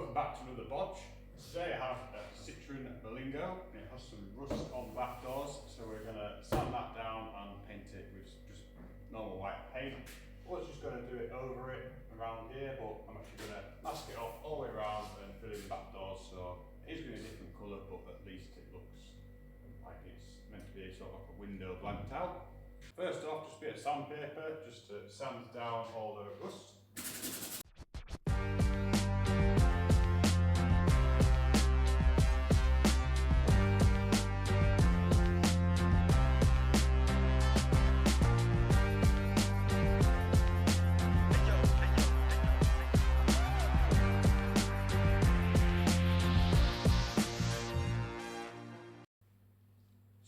Welcome back to another bodge. Today I have a Citroen Berlingo. It has some rust on the back doors, so we're going to sand that down and paint it with just normal white paint. I was just going to do it over it around here, but I'm actually going to mask it off all the way around and fill in the back doors, so it is going to be a different colour, but at least it looks like it's meant to be sort of like a window blanked out. First off, just a bit of sandpaper just to sand down all the rust.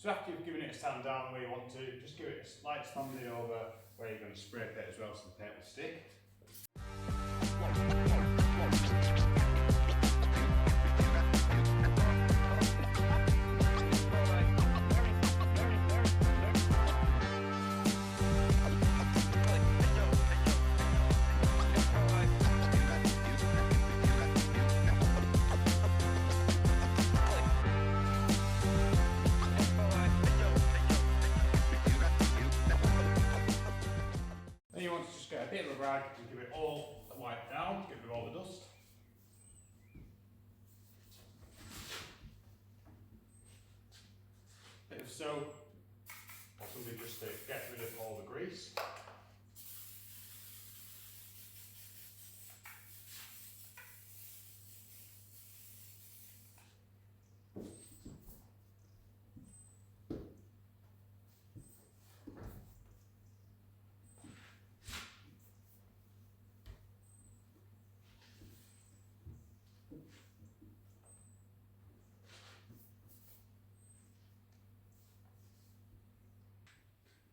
So after you've given it a sand down where you want to, just give it a slight sanding over where you're going to spray paint as well so the paint will stick. Then you want to just get a bit of a rag and give it all wipe down, get rid of all the dust. Bit of soap, or something just to get rid of all the grease.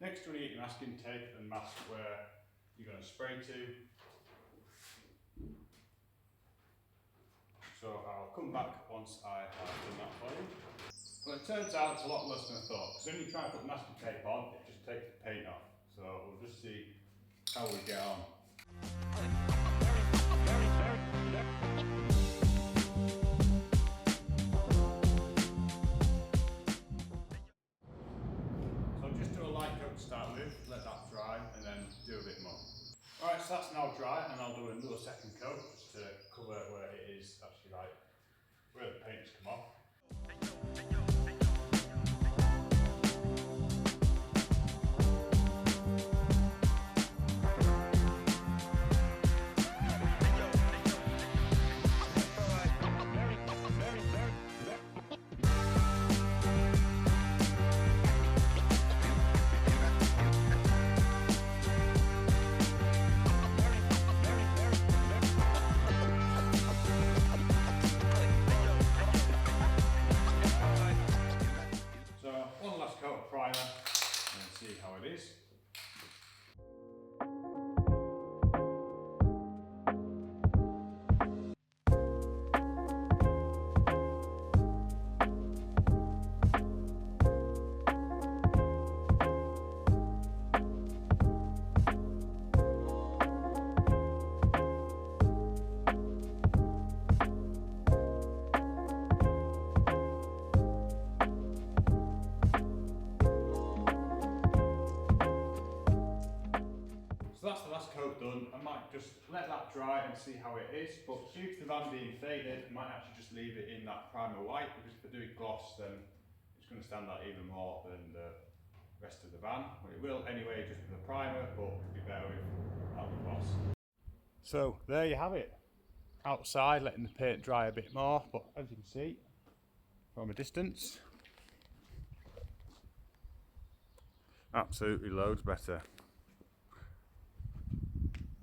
Next, we need your masking tape and mask where you're going to spray to. So I'll come back once I have done that for you. Well, it turns out it's a lot worse than I thought, because when you try and put the masking tape on, it just takes the paint off. So we'll just see how we get on. Just do a light coat to start with, let that dry, and then do a bit more. Alright, so that's now dry, and I'll do another second coat just to cover where it is actually like where the paint has come off. One last coat of primer and see how it is. So that's the last coat done. I might just let that dry and see how it is, but due to the van being faded, I might actually just leave it in that primer white, because if I do it gloss then it's going to stand out even more than the rest of the van. Well, it will anyway just with the primer, but it'll be better without the gloss. So there you have it. Outside, letting the paint dry a bit more, but as you can see from a distance, absolutely loads better.